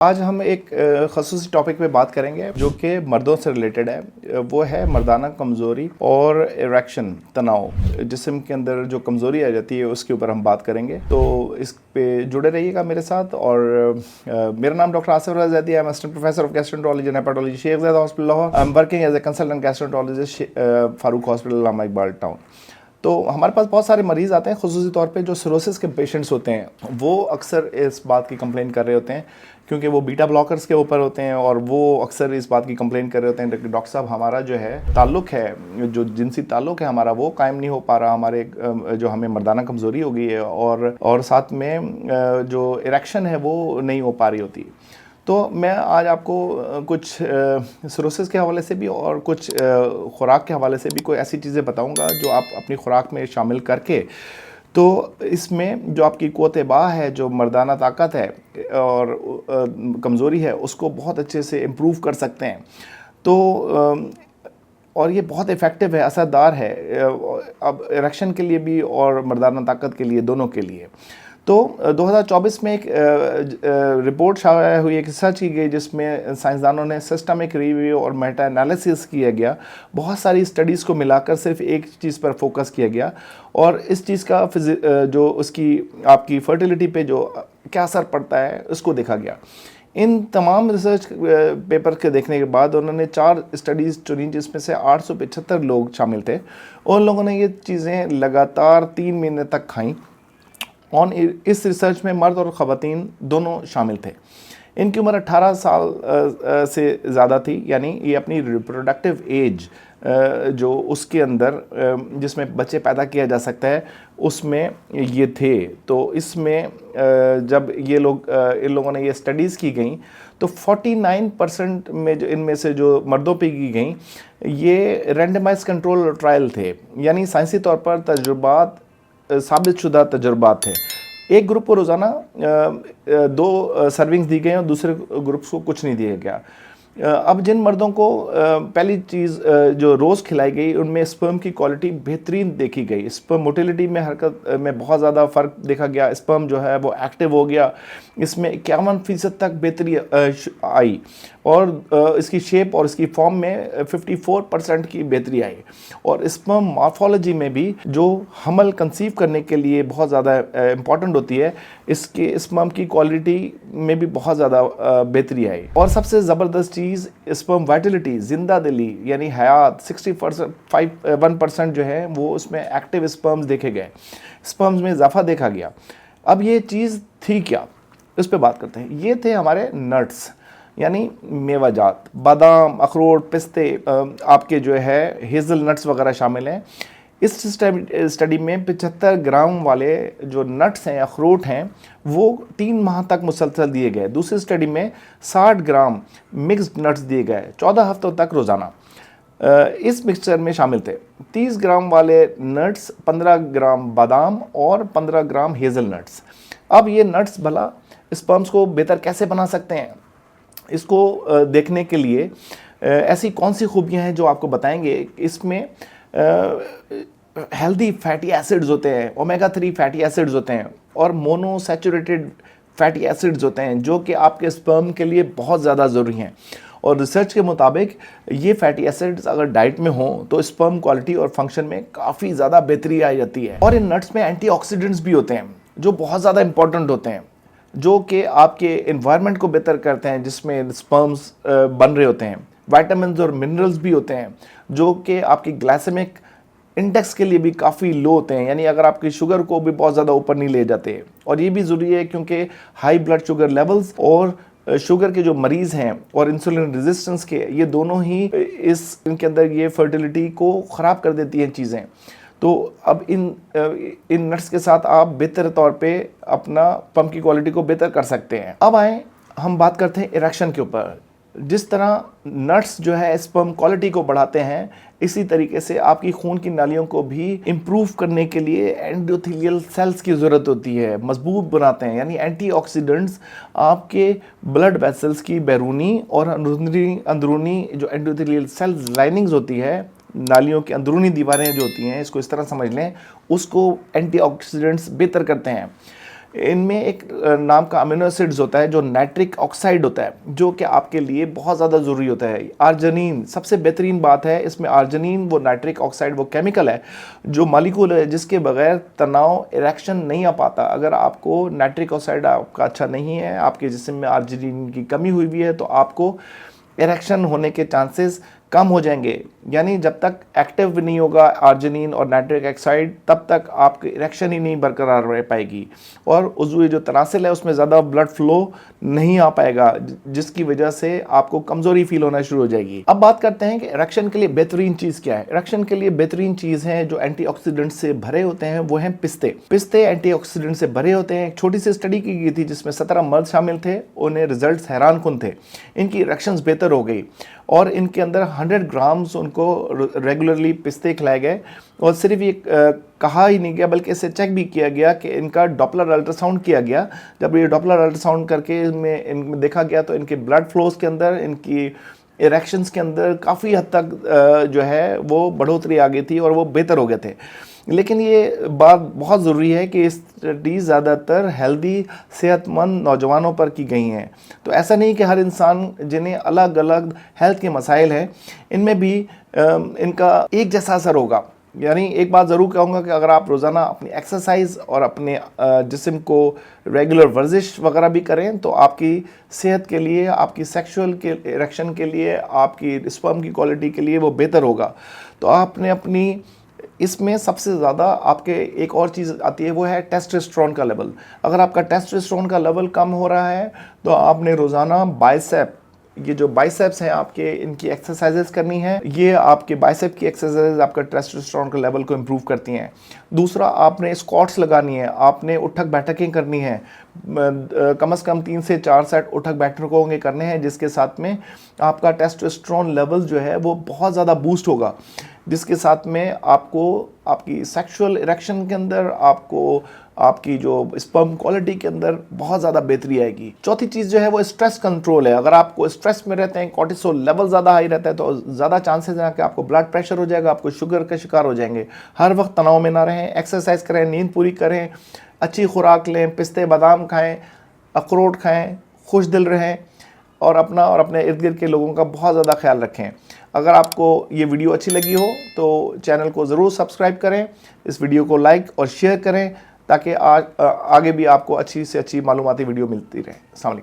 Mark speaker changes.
Speaker 1: आज हम एक ख़ुसूसी टॉपिक पे बात करेंगे जो कि मर्दों से रिलेटेड है। वो है मर्दाना कमज़ोरी और इरेक्शन तनाव, जिस्म के अंदर जो कमज़ोरी आ जाती है उसके ऊपर हम बात करेंगे। तो इस पे जुड़े रहिएगा मेरे साथ। और मेरा नाम डॉक्टर आसिफ रज़ा ज़ैदी है। I am assistant professor of gastroenterology and hepatology Sheikh Zayed hospital Lahore. I am working as a consultant gastroenterologist Farooq hospital Allama Iqbal town. तो हमारे पास बहुत सारे मरीज़ आते हैं, खुसूसी तौर पे जो सिरोसिस के पेशेंट्स होते हैं वो अक्सर इस बात की कंप्लेन कर रहे होते हैं क्योंकि वो बीटा ब्लॉकर्स के ऊपर होते हैं और वो अक्सर इस बात की कंप्लेन कर रहे होते हैं कि डॉक्टर साहब हमारा जो है ताल्लुक है, जो जिनसी ताल्लुक है हमारा, वो कायम नहीं हो पा रहा, हमारे जो हमें मर्दाना कमज़ोरी हो गई है और साथ में जो इरेक्शन है वो नहीं हो पा रही होती। तो मैं आज आपको कुछ सिरोसिस के हवाले से भी और कुछ खुराक के हवाले से भी कोई ऐसी चीज़ें बताऊंगा जो आप अपनी खुराक में शामिल करके, तो इसमें जो आपकी क़ुव्वत-ए-बा है, जो मर्दाना ताकत है और कमज़ोरी है, उसको बहुत अच्छे से इम्प्रूव कर सकते हैं। तो और ये बहुत इफ़ेक्टिव है, असरदार है, अब इरेक्शन के लिए भी और मर्दाना ताकत के लिए, दोनों के लिए। तो 2024 में एक रिपोर्ट शाया हुई, एक रिसर्च की गई जिसमें साइंसदानों ने सिस्टमिक रिव्यू और मेटा एनालिसिस किया गया। बहुत सारी स्टडीज़ को मिलाकर सिर्फ एक चीज़ पर फोकस किया गया और इस चीज़ का जो उसकी आपकी फर्टिलिटी पे जो क्या असर पड़ता है उसको देखा गया। इन तमाम रिसर्च पेपर के देखने के बाद उन्होंने 4 स्टडीज़ चुनी जिसमें से 875 लोग शामिल थे। उन लोगों ने ये चीज़ें लगातार 3 महीने तक खाईं और इस रिसर्च में मर्द और ख़वातीन दोनों शामिल थे। इनकी उम्र 18 साल से ज़्यादा थी, यानी ये अपनी रिप्रोडक्टिव एज जो उसके अंदर जिसमें बच्चे पैदा किया जा सकता है उसमें ये थे। तो इसमें जब ये लोग इन लोगों ने ये स्टडीज़ की गई तो 49% में जो इनमें से जो मर्दों पे की गई ये रैंडमाइज कंट्रोल ट्रायल थे, यानी साइंसी तौर पर तजुर्बात, साबितशुदा तजुर्बात थे। एक ग्रुप को रोज़ाना 2 सर्विंग्स दी गई और दूसरे ग्रुप्स को कुछ नहीं दिया गया। अब जिन मर्दों को पहली चीज़ जो रोज़ खिलाई गई उनमें स्पर्म की क्वालिटी बेहतरीन देखी गई। स्पर्म मोटिलिटी में हरकत में बहुत ज़्यादा फ़र्क देखा गया। स्पर्म जो है वो एक्टिव हो गया, इसमें 51% तक बेहतरी आई और इसकी शेप और इसकी फॉर्म में 54% की बेहतरी आई। और स्पर्म मॉर्फोलॉजी में भी जो हमल कंसीव करने के लिए बहुत ज़्यादा इम्पॉर्टेंट होती है, इसके स्पर्म की क्वालिटी में भी बहुत ज़्यादा बेहतरी आई। और सबसे ज़बरदस्त चीज़ स्पर्म वाइटलिटी, जिंदा दिली यानी हयात, 61% जो है वो उसमें एक्टिव स्पर्म्स देखे गए, स्पर्म्स में इजाफा देखा गया। अब ये चीज़ थी क्या, इस पे बात करते हैं। ये थे हमारे नट्स, यानी मेवाजात, बादाम, अखरोट, पिस्ते, आपके जो है हेज़ल नट्स वगैरह शामिल हैं। इस स्टडी में 75 ग्राम वाले जो नट्स हैं, अखरोट हैं, वो 3 माह तक मुसलसल दिए गए। दूसरी स्टडी में 60 ग्राम मिक्स्ड नट्स दिए गए 14 हफ्तों तक रोज़ाना। इस मिक्सचर में शामिल थे 30 ग्राम वाले नट्स, 15 ग्राम बादाम और 15 ग्राम हेज़ल नट्स। अब ये नट्स भला स्पर्म्स को बेहतर कैसे बना सकते हैं, इसको देखने के लिए ऐसी कौन सी खूबियाँ हैं जो आपको बताएंगे। इसमें हेल्दी फैटी एसिड्स होते हैं, ओमेगा 3 फैटी एसिड्स होते हैं और मोनोसैचुरेटेड फैटी एसिड्स होते हैं जो कि आपके स्पर्म के लिए बहुत ज़्यादा ज़रूरी हैं। और रिसर्च के मुताबिक ये फैटी एसिड्स अगर डाइट में हों तो स्पर्म क्वालिटी और फंक्शन में काफ़ी ज़्यादा बेहतरी आ जाती है। और इन नट्स में एंटीऑक्सीडेंट्स भी होते हैं जो बहुत ज़्यादा इंपॉर्टेंट होते हैं, जो कि आपके एनवायरनमेंट को बेहतर करते हैं, जिसमें स्पर्म्स बन रहे होते हैं। विटामिन्स और मिनरल्स भी होते हैं जो कि आपकी ग्लाइसेमिक इंडेक्स के लिए भी काफ़ी लो होते हैं, यानी अगर आपकी शुगर को भी बहुत ज़्यादा ऊपर नहीं ले जाते। और ये भी ज़रूरी है क्योंकि हाई ब्लड शुगर लेवल्स और शुगर के जो मरीज़ हैं और इंसुलिन रेजिस्टेंस के, ये दोनों ही इनके अंदर ये फर्टिलिटी को ख़राब कर देती हैं चीज़ें। तो अब इन नट्स के साथ आप बेहतर तौर पे अपना पंप की क्वालिटी को बेहतर कर सकते हैं। अब आए हम बात करते हैं इरेक्शन के ऊपर। जिस तरह नट्स जो है स्पर्म क्वालिटी को बढ़ाते हैं, इसी तरीके से आपकी खून की नालियों को भी इम्प्रूव करने के लिए एंडोथेलियल सेल्स की ज़रूरत होती है, मजबूत बनाते हैं। यानी एंटीऑक्सीडेंट्स आपके ब्लड वेसल्स की बैरूनी और अंदरूनी जो एंडोथेलियल सेल्स लाइनिंग्स होती है, नालियों की अंदरूनी दीवारें जो होती हैं, इसको इस तरह समझ लें, उसको एंटीऑक्सीडेंट्स बेहतर करते हैं। इनमें एक नाम का अमीनो एसिड्स होता है जो नाइट्रिक ऑक्साइड होता है, जो कि आपके लिए बहुत ज़्यादा ज़रूरी होता है। आर्जिनिन सबसे बेहतरीन बात है इसमें, आर्जिनिन वो नाइट्रिक ऑक्साइड वो केमिकल है जो मॉलिक्यूल है जिसके बगैर तनाव इरेक्शन नहीं आ पाता। अगर आपको नाइट्रिक ऑक्साइड आपका अच्छा नहीं है, आपके जिस्म में आर्जिनिन की कमी हुई भी है, तो आपको इरेक्शन होने के चांसेस कम हो जाएंगे। यानी जब तक एक्टिव नहीं होगा आर्जिनिन और नाइट्रिक ऑक्साइड, तब तक आपकी इरेक्शन ही नहीं बरकरार रह पाएगी और उज़वी जो तनासिल है उसमें ज़्यादा ब्लड फ्लो नहीं आ पाएगा, जिसकी वजह से आपको कमज़ोरी फील होना शुरू हो जाएगी। अब बात करते हैं कि इरेक्शन के लिए बेहतरीन चीज़ क्या है। इरेक्शन के लिए बेहतरीन चीज़ है जो एंटीऑक्सीडेंट से भरे होते हैं, वो हैं पिस्ते। पिस्ते एंटीऑक्सीडेंट से भरे होते हैं। एक छोटी सी स्टडी की गई थी जिसमें 17 मर्द शामिल थे, उन्हें रिजल्ट हैरानकुन थे। इनकी इरेक्शंस बेहतर हो गई और इनके अंदर 100 ग्राम्स उनको रेगुलरली पिस्ते खिलाए गए और सिर्फ ये कहा ही नहीं गया बल्कि इसे चेक भी किया गया कि इनका डॉपलर अल्ट्रासाउंड किया गया। जब ये डॉपलर अल्ट्रासाउंड करके इनमें देखा गया तो इनके ब्लड फ्लोज के अंदर, इनकी इरेक्शंस के अंदर काफ़ी हद तक जो है वो बढ़ोतरी आ गई थी और वो बेहतर हो गए थे। लेकिन ये बात बहुत ज़रूरी है कि स्टडी ज़्यादातर हेल्दी सेहतमंद नौजवानों पर की गई हैं। तो ऐसा नहीं कि हर इंसान जिन्हें अलग अलग हेल्थ के मसाइल हैं इनमें भी इनका एक जैसा असर होगा। यानी एक बात ज़रूर कहूँगा कि अगर आप रोज़ाना अपनी एक्सरसाइज और अपने जिस्म को रेगुलर वर्जिश वगैरह भी करें तो आपकी सेहत के लिए, आपकी सेक्सुअल के इरेक्शन के लिए, आपकी स्पर्म की क्वालिटी के लिए वो बेहतर होगा। तो आपने अपनी इसमें सबसे ज़्यादा आपके एक और चीज़ आती है, वो है टेस्टोस्टेरोन का लेवल। अगर आपका टेस्टोस्टेरोन का लेवल कम हो रहा है तो आपने रोज़ाना बाइसेप, ये जो बाइसेप्स हैं आपके, इनकी एक्सरसाइजेस करनी है। ये आपके बाइसेप की एक्सरसाइज आपका टेस्टोस्टेरोन के लेवल को इम्प्रूव करती हैं। दूसरा, आपने स्क्वाट्स लगानी है, आपने उठक बैठकें करनी है, कम से कम 3 से 4 सेट उठक बैठकों के करने हैं, जिसके साथ में आपका टेस्टोस्टेरोन लेवल जो है वो बहुत ज़्यादा बूस्ट होगा, जिसके साथ में आपको आपकी सेक्सुअल इरेक्शन के अंदर, आपको आपकी जो स्पर्म क्वालिटी के अंदर बहुत ज़्यादा बेहतरी आएगी। चौथी चीज़ जो है वो स्ट्रेस कंट्रोल है। अगर आपको स्ट्रेस में रहते हैं, कॉर्टिसोल लेवल ज़्यादा हाई रहता है, तो ज़्यादा चांसेस हैं कि आपको ब्लड प्रेशर हो जाएगा, आपको शुगर का शिकार हो जाएंगे। हर वक्त तनाव में ना रहें, एक्सरसाइज करें, नींद पूरी करें, अच्छी खुराक लें, पिस्ते बादाम खाएँ, अखरोट खाएँ, खुश दिल रहें और अपना और अपने इर्द गिर्द के लोगों का बहुत ज़्यादा ख्याल रखें। अगर आपको ये वीडियो अच्छी लगी हो तो चैनल को ज़रूर सब्सक्राइब करें, इस वीडियो को लाइक और शेयर करें ताकि आगे भी आपको अच्छी से अच्छी मालूमाती वीडियो मिलती रहे। अस्सलाम वालेकुम।